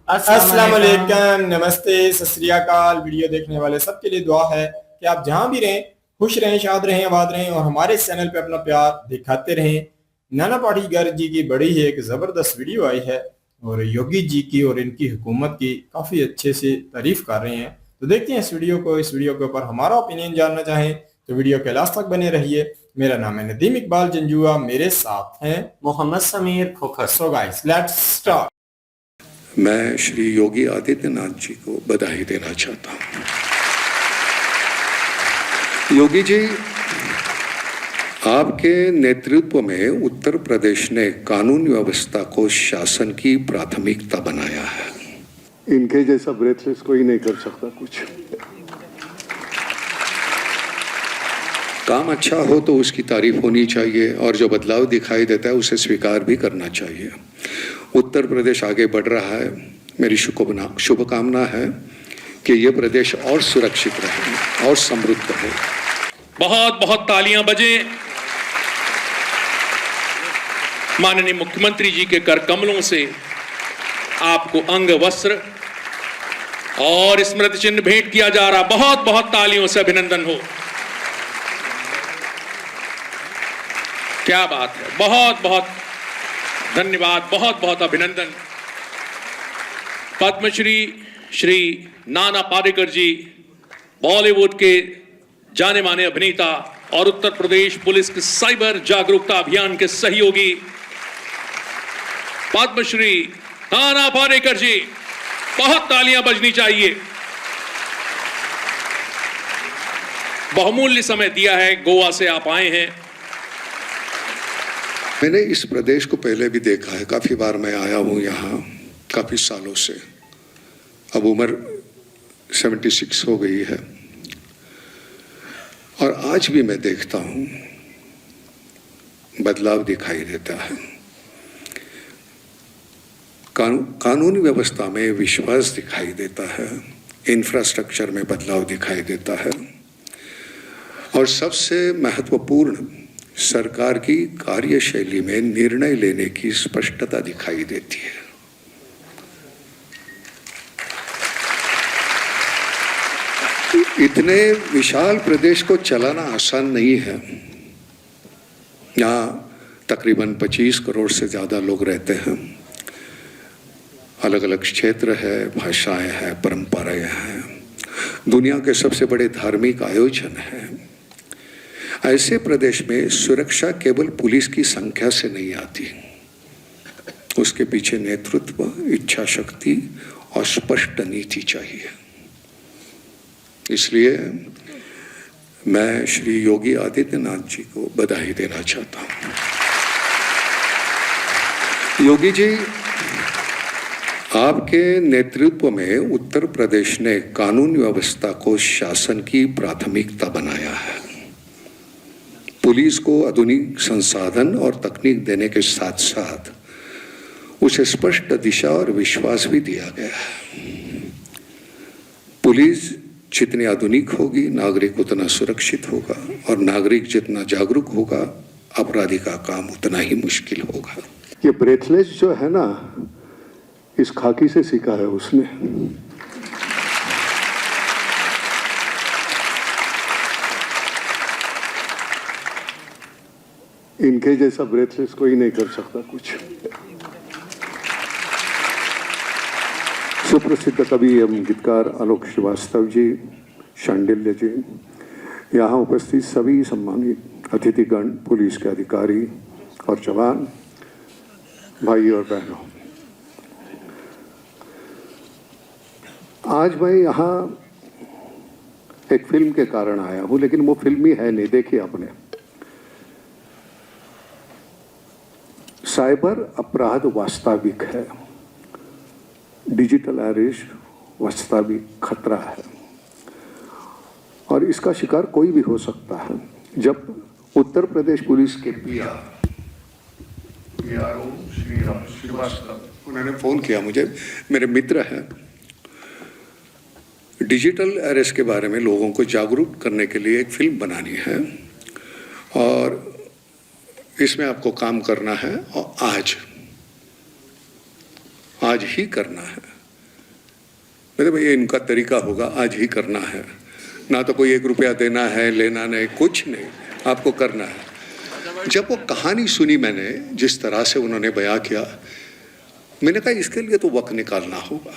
अस्सलाम वालेकुम, नमस्ते, सत श्री अकाल। वीडियो देखने वाले सबके लिए दुआ है कि आप जहां भी रहें खुश रहें, शाद रहें, आबाद रहें और हमारे इस चैनल पे अपना प्यार दिखाते रहें। नाना पाटीदार जी की बड़ी ही एक ज़बरदस्त वीडियो आई है और योगी जी की और इनकी हुकूमत की काफ़ी अच्छे से तारीफ कर रहे हैं। तो देखते हैं इस वीडियो को। इस वीडियो के ऊपर हमारा ओपिनियन जानना चाहें तो वीडियो के लास्ट तक बने रहिए। मेरा नाम है नदीम इकबाल जंजुआ, मेरे साथ हैं Mohammad Sameer Khokhar. So guys let's start. मैं श्री योगी आदित्यनाथ जी को बधाई देना चाहता हूं। योगी जी, आपके नेतृत्व में उत्तर प्रदेश ने कानून व्यवस्था को शासन की प्राथमिकता बनाया है। इनके जैसा ब्रेथलेस कोई नहीं कर सकता कुछ। काम अच्छा हो तो उसकी तारीफ होनी चाहिए और जो बदलाव दिखाई देता है उसे स्वीकार भी करना चाहिए। उत्तर प्रदेश आगे बढ़ रहा है। मेरी शुभकामना है कि यह प्रदेश और सुरक्षित रहे और समृद्ध रहे। बहुत बहुत तालियां बजे माननीय मुख्यमंत्री जी के कर कमलों से आपको अंग वस्त्र और स्मृति चिन्ह भेंट किया जा रहा। बहुत बहुत तालियों से अभिनंदन हो। क्या बात है, बहुत बहुत धन्यवाद, बहुत बहुत अभिनंदन। पद्मश्री श्री नाना पाटेकर जी, बॉलीवुड के जाने माने अभिनेता और उत्तर प्रदेश पुलिस के साइबर जागरूकता अभियान के सहयोगी पद्मश्री नाना पाटेकर जी, बहुत तालियां बजनी चाहिए। बहुमूल्य समय दिया है, गोवा से आप आए हैं। मैंने इस प्रदेश को पहले भी देखा है, काफी बार मैं आया हूं यहाँ काफी सालों से। अब उम्र 76 हो गई है और आज भी मैं देखता हूं बदलाव दिखाई देता है। कानूनी व्यवस्था में विश्वास दिखाई देता है, इंफ्रास्ट्रक्चर में बदलाव दिखाई देता है और सबसे महत्वपूर्ण सरकार की कार्यशैली में निर्णय लेने की स्पष्टता दिखाई देती है। इतने विशाल प्रदेश को चलाना आसान नहीं है। यहाँ तकरीबन 25 करोड़ से ज्यादा लोग रहते हैं। अलग अलग क्षेत्र है, भाषाएं हैं, परंपराएं हैं, दुनिया के सबसे बड़े धार्मिक आयोजन हैं। ऐसे प्रदेश में सुरक्षा केवल पुलिस की संख्या से नहीं आती, उसके पीछे नेतृत्व, इच्छा शक्ति और स्पष्ट नीति चाहिए। इसलिए मैं श्री योगी आदित्यनाथ जी को बधाई देना चाहता हूं। योगी जी, आपके नेतृत्व में उत्तर प्रदेश ने कानून व्यवस्था को शासन की प्राथमिकता बनाया है। पुलिस को आधुनिक संसाधन और तकनीक देने के साथ साथ उसे स्पष्ट दिशा और विश्वास भी दिया गया है। पुलिस जितनी आधुनिक होगी, नागरिक उतना सुरक्षित होगा और नागरिक जितना जागरूक होगा, अपराधी का काम उतना ही मुश्किल होगा। ये ब्रेथलेस जो है ना, इस खाकी से सीखा है उसने। इनके जैसा ब्रेथलेस कोई नहीं कर सकता कुछ। सुप्रसिद्ध कवि एवं गीतकार आलोक श्रीवास्तव जी, शांडिल्य जी, यहाँ उपस्थित सभी सम्मानित अतिथिगण, पुलिस के अधिकारी और जवान, भाई और बहनों, आज मैं यहाँ एक फिल्म के कारण आया हूँ, लेकिन वो फिल्म ही है नहीं। देखिए आपने, साइबर अपराध वास्तविक है, डिजिटल अरेस्ट वास्तविक खतरा है और इसका शिकार कोई भी हो सकता है। जब उत्तर प्रदेश पुलिस के PRO श्री श्रीवास्तव, उन्होंने फोन किया मुझे, मेरे मित्र हैं, डिजिटल अरेस्ट के बारे में लोगों को जागरूक करने के लिए एक फिल्म बनानी है और इसमें आपको काम करना है और आज ही करना है। मेरे भाई इनका तरीका होगा, आज ही करना है, ना तो कोई 1 रुपया देना है, लेना नहीं, कुछ नहीं, आपको करना है। जब वो कहानी सुनी मैंने, जिस तरह से उन्होंने बयां किया, मैंने कहा इसके लिए तो वक्त निकालना होगा,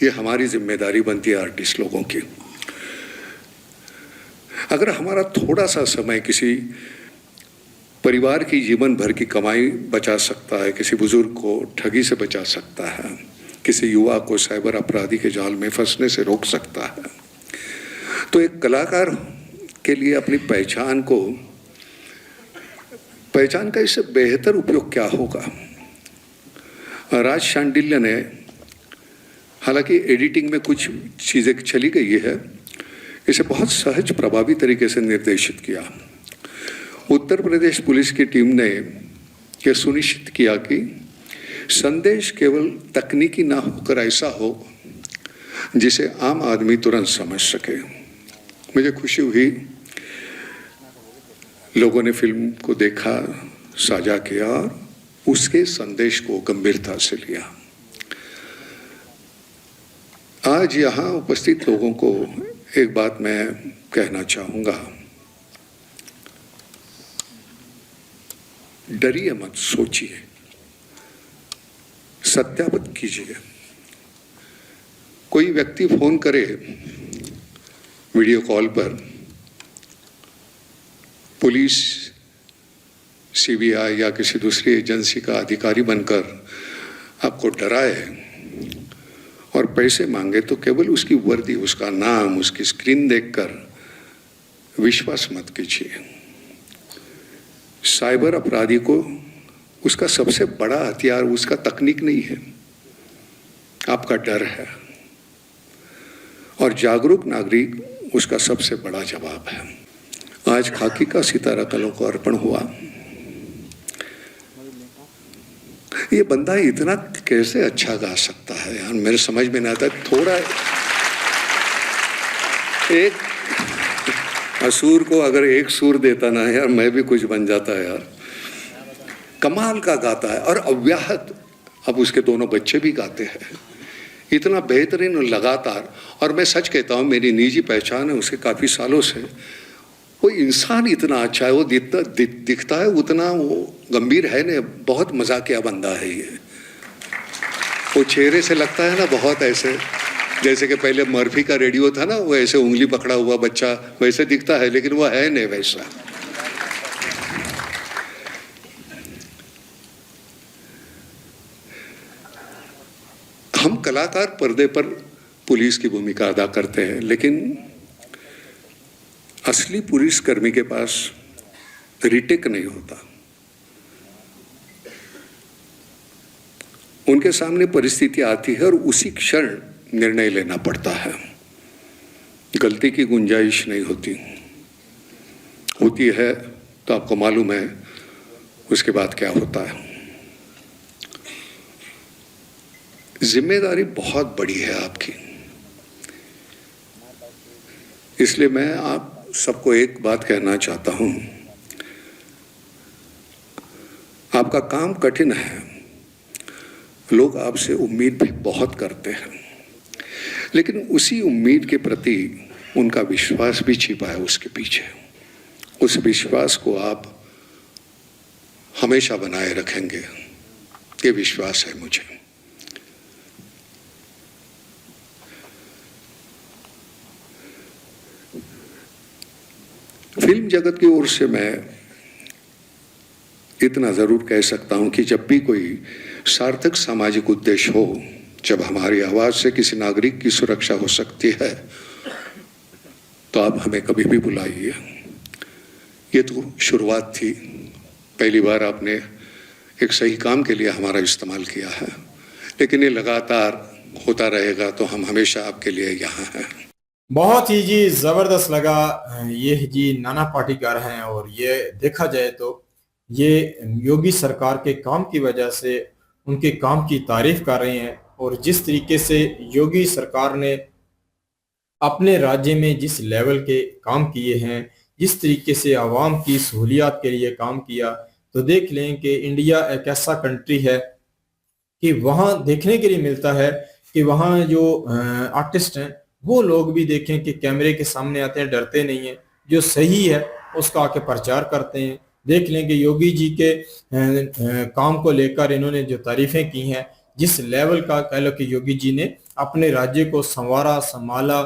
ये हमारी जिम्मेदारी बनती है आर्टिस्ट लोगों की। अगर हमारा थोड़ा सा समय किसी परिवार की जीवन भर की कमाई बचा सकता है, किसी बुजुर्ग को ठगी से बचा सकता है, किसी युवा को साइबर अपराधी के जाल में फंसने से रोक सकता है, तो एक कलाकार के लिए अपनी पहचान का इससे बेहतर उपयोग क्या होगा। राज शांडिल्य ने, हालांकि एडिटिंग में कुछ चीज़ें चली गई है, इसे बहुत सहज प्रभावी तरीके से निर्देशित किया। उत्तर प्रदेश पुलिस की टीम ने यह सुनिश्चित किया कि संदेश केवल तकनीकी ना होकर ऐसा हो जिसे आम आदमी तुरंत समझ सके। मुझे खुशी हुई, लोगों ने फिल्म को देखा, साझा किया और उसके संदेश को गंभीरता से लिया। आज यहाँ उपस्थित लोगों को एक बात मैं कहना चाहूँगा, डरिए मत, सोचिए, सत्यापित कीजिए। कोई व्यक्ति फोन करे वीडियो कॉल पर, पुलिस, सीबीआई या किसी दूसरी एजेंसी का अधिकारी बनकर आपको डराए और पैसे मांगे, तो केवल उसकी वर्दी, उसका नाम, उसकी स्क्रीन देखकर विश्वास मत कीजिए। साइबर अपराधी को उसका सबसे बड़ा हथियार उसका तकनीक नहीं है, आपका डर है, और जागरूक नागरिक उसका सबसे बड़ा जवाब है। आज खाकी का सितारा कलों को अर्पण हुआ। ये बंदा इतना कैसे अच्छा गा सकता है यार, मेरे समझ में नहीं आता। थोड़ा एक असुर को अगर एक सुर देता ना यार, मैं भी कुछ बन जाता है यार। कमाल का गाता है और अव्याहत। अब उसके दोनों बच्चे भी गाते हैं, इतना बेहतरीन और लगातार। और मैं सच कहता हूँ, मेरी निजी पहचान है उसके काफ़ी सालों से। वो इंसान इतना अच्छा है, वो दिखता है उतना वो गंभीर है नहीं, बहुत मजाकिया बंदा है ये। वो चेहरे से लगता है ना बहुत ऐसे, जैसे कि पहले मर्फी का रेडियो था ना, वो ऐसे उंगली पकड़ा हुआ बच्चा वैसे दिखता है, लेकिन वो है नहीं वैसा। हम कलाकार पर्दे पर पुलिस की भूमिका अदा करते हैं, लेकिन असली पुलिसकर्मी के पास रिटेक नहीं होता। उनके सामने परिस्थिति आती है और उसी क्षण निर्णय लेना पड़ता है। गलती की गुंजाइश नहीं होती है तो आपको मालूम है उसके बाद क्या होता है। जिम्मेदारी बहुत बड़ी है आपकी, इसलिए मैं आप सबको एक बात कहना चाहता हूं, आपका काम कठिन है, लोग आपसे उम्मीद भी बहुत करते हैं, लेकिन उसी उम्मीद के प्रति उनका विश्वास भी छिपा है उसके पीछे। उस विश्वास को आप हमेशा बनाए रखेंगे, ये विश्वास है मुझे। फिल्म जगत की ओर से मैं इतना जरूर कह सकता हूं कि जब भी कोई सार्थक सामाजिक उद्देश्य हो, जब हमारी आवाज से किसी नागरिक की सुरक्षा हो सकती है, तो आप हमें कभी भी बुलाइए। ये तो शुरुआत थी, पहली बार आपने एक सही काम के लिए हमारा इस्तेमाल किया है, लेकिन ये लगातार होता रहेगा, तो हम हमेशा आपके लिए यहाँ हैं। बहुत ही जी जबरदस्त लगा। ये जी नाना पाटेकर हैं और ये देखा जाए तो ये योगी सरकार के काम की वजह से उनके काम की तारीफ कर रहे हैं, और जिस तरीके से योगी सरकार ने अपने राज्य में जिस लेवल के काम किए हैं, जिस तरीके से आवाम की सहूलियात के लिए काम किया, तो देख लें कि इंडिया एक ऐसा कंट्री है कि वहाँ देखने के लिए मिलता है कि वहाँ जो आर्टिस्ट हैं वो लोग भी देखें कि कैमरे के सामने आते हैं, डरते नहीं हैं, जो सही है उसका आके प्रचार करते हैं। देख लें कि योगी जी के काम को लेकर इन्होंने जो तारीफें की हैं, जिस लेवल का कह लो कि योगी जी ने अपने राज्य को संवारा संभाला,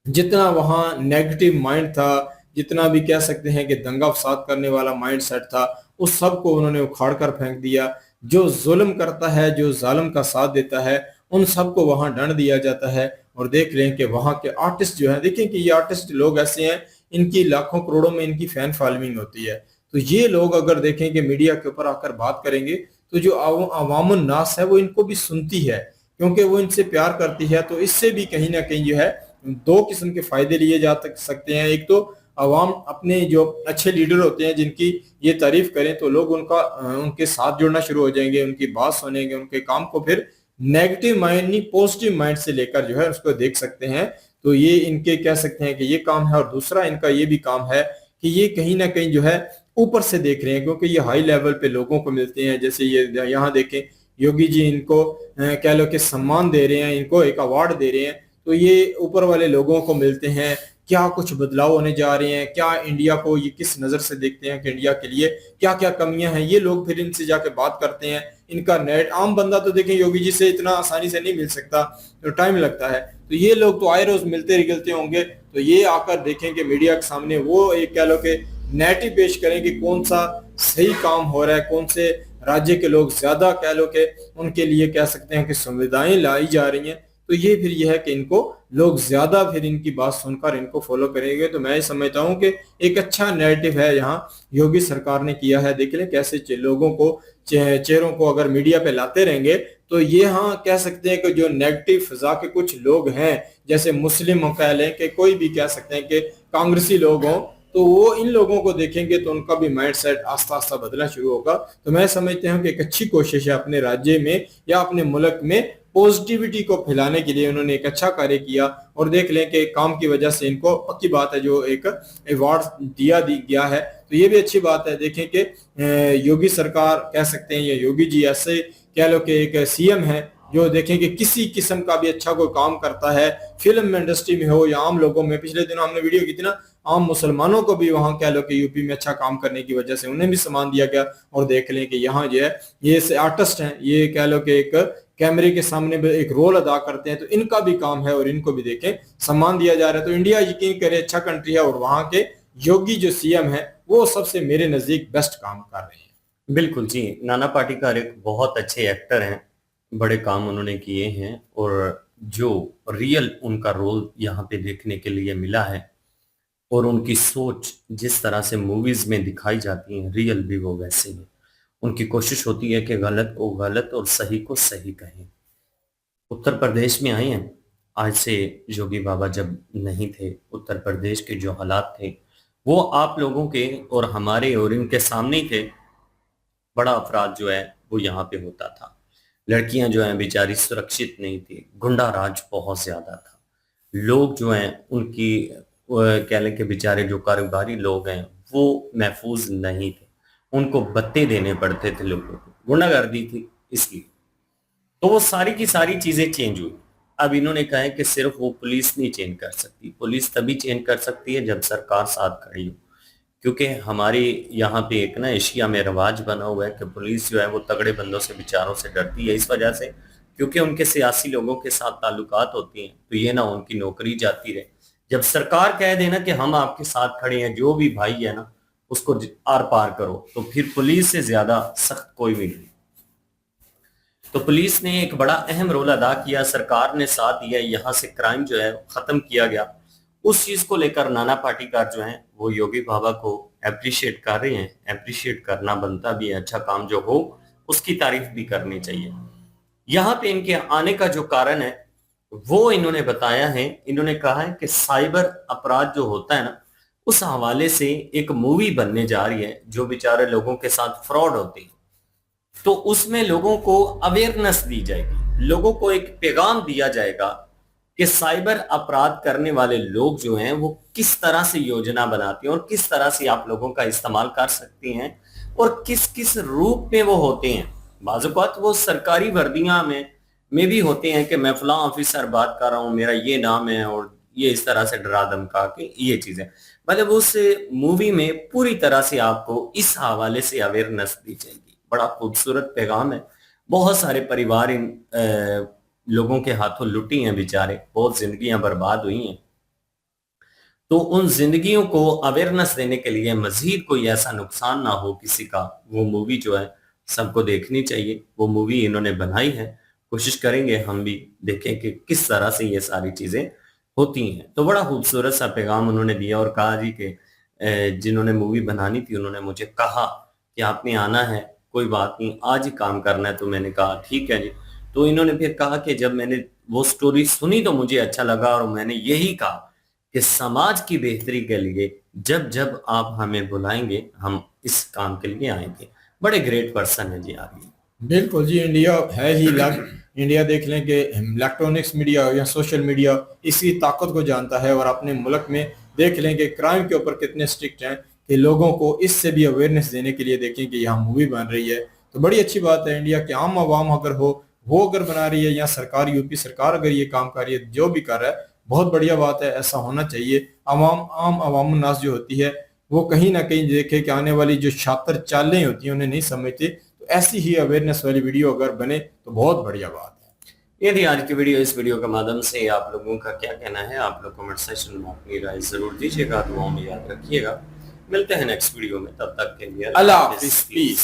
जितना वहाँ नेगेटिव माइंड था, जितना भी कह सकते हैं कि दंगा फसाद करने वाला माइंड सेट था, उस सब को उन्होंने उखाड़ कर फेंक दिया। जो जुल्म करता है, जो जालिम का साथ देता है, उन सबको वहां दंड दिया जाता है। और देख लें कि वहां के आर्टिस्ट जो है, देखें कि ये आर्टिस्ट लोग ऐसे हैं, इनकी लाखों करोड़ों में इनकी फैन फॉलोइंग होती है। तो ये लोग अगर देखें कि मीडिया के ऊपर आकर बात करेंगे तो जो अवामुन नास है वो इनको भी सुनती है, क्योंकि वो इनसे प्यार करती है। तो इससे भी कहीं ना कहीं जो है दो किस्म के फायदे लिए जा सकते हैं। एक तो अवाम अपने जो अच्छे लीडर होते हैं जिनकी ये तारीफ करें तो लोग उनके साथ जुड़ना शुरू हो जाएंगे, उनकी बात सुनेंगे, उनके काम को फिर नेगेटिव माइंड नहीं पॉजिटिव माइंड से लेकर जो है उसको देख सकते हैं। तो ये इनके कह सकते हैं कि ये काम है। और दूसरा इनका ये भी काम है कि ये कहीं ना कहीं जो है ऊपर से देख रहे हैं, क्योंकि ये हाई लेवल पे लोगों को मिलते हैं। जैसे ये यहाँ देखें, योगी जी इनको कह लो कि सम्मान दे रहे हैं, इनको एक अवार्ड दे रहे हैं, तो ये ऊपर वाले लोगों को मिलते हैं। क्या कुछ बदलाव होने जा रहे हैं, क्या इंडिया को ये किस नजर से देखते हैं कि इंडिया के लिए क्या क्या कमियां हैं, ये लोग फिर इनसे जाके बात करते हैं। इनका नेट आम बंदा तो देखें योगी जी से इतना आसानी से नहीं मिल सकता, तो टाइम लगता है। तो ये लोग तो आए रोज मिलते रिगलते होंगे, तो ये आकर देखें कि मीडिया के सामने वो एक कह लो कि नेट ही पेश करें कि कौन सा सही काम हो रहा है, कौन से राज्य के लोग ज्यादा कह लो कि उनके लिए कह सकते हैं कि सुविधाएं लाई जा रही हैं। तो ये फिर यह है कि इनको लोग ज्यादा फिर इनकी बात सुनकर इनको फॉलो करेंगे। तो मैं समझता हूं कि एक अच्छा नैरेटिव है यहाँ योगी सरकार ने किया है। देख लें कैसे लोगों को चेहरों को अगर मीडिया पे लाते रहेंगे तो ये हाँ कह सकते हैं कि जो नेगेटिव फिजा के कुछ लोग हैं, जैसे मुस्लिम कह लें कि कोई भी कह सकते हैं कि कांग्रेसी लोग हों, तो वो इन लोगों को देखेंगे तो उनका भी माइंड सेट आस्ता आस्ता बदलना शुरू होगा। तो मैं समझता हूँ कि एक अच्छी कोशिश है अपने राज्य में या अपने मुल्क में पॉजिटिविटी को फैलाने के लिए उन्होंने एक अच्छा कार्य किया। और देख लें कि काम की वजह से इनको पक्की बात है जो एक अवार्ड दिया गया है, तो ये भी अच्छी बात है। देखें कि योगी सरकार कह सकते हैं या योगी जी ऐसे कह लो कि एक सीएम है जो देखें कि किसी किस्म का भी अच्छा कोई काम करता है, फिल्म इंडस्ट्री में हो या आम लोगों में। पिछले दिनों हमने वीडियो की थी ना, आम मुसलमानों को भी वहां कह लो कि यूपी में अच्छा काम करने की वजह से उन्हें भी सम्मान दिया गया। और देख लें कि यहाँ जो है ये आर्टिस्ट हैं, ये कह लो कि एक कैमरे के सामने एक रोल अदा करते हैं, तो इनका भी काम है और इनको भी देखें सम्मान दिया जा रहा है। तो इंडिया यकीन करे अच्छा कंट्री है और वहां के योगी जो सीएम है वो सबसे मेरे नजदीक बेस्ट काम कर रहे हैं। बिल्कुल जी, नाना पाटेकर एक बहुत अच्छे एक्टर हैं, बड़े काम उन्होंने किए हैं और जो रियल उनका रोल यहाँ पे देखने के लिए मिला है और उनकी सोच जिस तरह से मूवीज में दिखाई जाती है रियल भी वो वैसे ही। उनकी कोशिश होती है कि गलत को गलत और सही को सही कहें। उत्तर प्रदेश में आए हैं, आज से योगी बाबा जब नहीं थे, उत्तर प्रदेश के जो हालात थे वो आप लोगों के और हमारे और इनके सामने ही थे। बड़ा अपराध जो है वो यहाँ पे होता था, लड़कियां जो हैं बेचारी सुरक्षित नहीं थी, गुंडा राज बहुत ज्यादा था, लोग जो हैं उनकी कह लें कि बेचारे जो कारोबारी लोग हैं वो महफूज नहीं थे, उनको बत्ते देने पड़ते थे लोगों को, गुंडागर्दी थी इसलिए। तो वो सारी की सारी चीजें चेंज हुई। अब इन्होंने कहा है कि सिर्फ वो पुलिस नहीं चेंज कर सकती, पुलिस तभी चेंज कर सकती है जब सरकार साथ खड़ी हो। क्योंकि हमारे यहाँ पे एक ना एशिया में रिवाज बना हुआ है कि पुलिस जो है वो तगड़े बंदों से विचारों से डरती है, इस वजह से क्योंकि उनके सियासी लोगों के साथ ताल्लुकात होती हैं, तो ये ना उनकी नौकरी जाती रहे। जब सरकार कह देना कि हम आपके साथ खड़े हैं, जो भी भाई है ना उसको आर पार करो, तो फिर पुलिस से ज्यादा सख्त कोई भी नहीं। तो पुलिस ने एक बड़ा अहम रोल अदा किया, सरकार ने साथ दिया, यहाँ से क्राइम जो है खत्म किया गया। उस चीज को लेकर नाना पाटेकर जो है वो योगी बाबा को अप्रिशिएट कर रहे हैं, अप्रिशिएट करना बनता भी है, अच्छा काम जो हो उसकी तारीफ भी करनी चाहिए। यहाँ पे इनके आने का जो कारण है वो इन्होंने बताया है। इन्होंने कहा है कि साइबर अपराध जो होता है ना, उस हवाले से एक मूवी बनने जा रही है जो बेचारे लोगों के साथ फ्रॉड होते हैं, तो उसमें लोगों को अवेयरनेस दी जाएगी, लोगों को एक पैगाम दिया जाएगा कि साइबर अपराध करने वाले लोग जो हैं वो किस तरह से योजना बनाते हैं और किस तरह से आप लोगों का इस्तेमाल कर सकते हैं और किस किस रूप में वो होते हैं। बाज़ औक़ात वो सरकारी वर्दियां में में भी होते हैं कि मैं फलां ऑफिसर बात कर रहा हूँ, मेरा ये नाम है, और ये इस तरह से डरा धमका के ये चीजें, मतलब उस मूवी में पूरी तरह से आपको इस हवाले से अवेयरनेस दी जाएगी। बड़ा खूबसूरत पैगाम है। बहुत सारे परिवार इन लोगों के हाथों लुटी हैं बेचारे, बहुत जिंदगियां बर्बाद हुई हैं। तो उन जिंदगियों को अवेयरनेस देने के लिए मजीद कोई ऐसा नुकसान ना हो किसी का, वो मूवी जो है सबको देखनी चाहिए। वो मूवी इन्होंने बनाई है, कोशिश करेंगे हम भी देखें कि किस तरह से ये सारी चीजें होती हैं। तो बड़ा खूबसूरत सा पैगाम उन्होंने दिया और कहा जी कि जिन्होंने मूवी बनानी थी उन्होंने मुझे कहा कि आपने आना है, कोई बात नहीं, आज ही काम करना है। तो मैंने कहा ठीक है जी। तो इन्होंने फिर कहा कि जब मैंने वो स्टोरी सुनी तो मुझे अच्छा लगा और मैंने यही कहा कि समाज की बेहतरी के लिए जब जब आप हमें बुलाएंगे हम इस काम के लिए आएंगे। बड़े ग्रेट पर्सन है जी आप। बिल्कुल जी, इंडिया है ही अलग। इंडिया देख लें कि इलेक्ट्रॉनिक्स मीडिया या सोशल मीडिया इसकी ताकत को जानता है, और अपने मुल्क में देख लें कि क्राइम के ऊपर कितने स्ट्रिक्ट हैं कि लोगों को इससे भी अवेयरनेस देने के लिए देखें कि यहाँ मूवी बन रही है। तो बड़ी अच्छी बात है इंडिया के आम आवाम अगर हो, वो अगर बना रही है, या सरकार, यूपी सरकार अगर ये काम कर रही है, जो भी कर रहा है, बहुत बढ़िया बात है। ऐसा होना चाहिए। आम आवाम नास जो होती है वो कहीं ना कहीं देखे कि आने वाली जो शातिर चालें होती हैं उन्हें नहीं समझते। तो ऐसी ही अवेयरनेस वाली वीडियो अगर बने तो बहुत बढ़िया बात है। ये थी आज की वीडियो। इस वीडियो के माध्यम से आप लोगों का क्या कहना है, आप लोग कमेंट सेक्शन में अपनी राय जरूर दीजिएगा, दुआओं में याद रखिएगा। मिलते हैं नेक्स्ट वीडियो में, तब तक के लिए अल्लाह हाफिज़, प्लीज।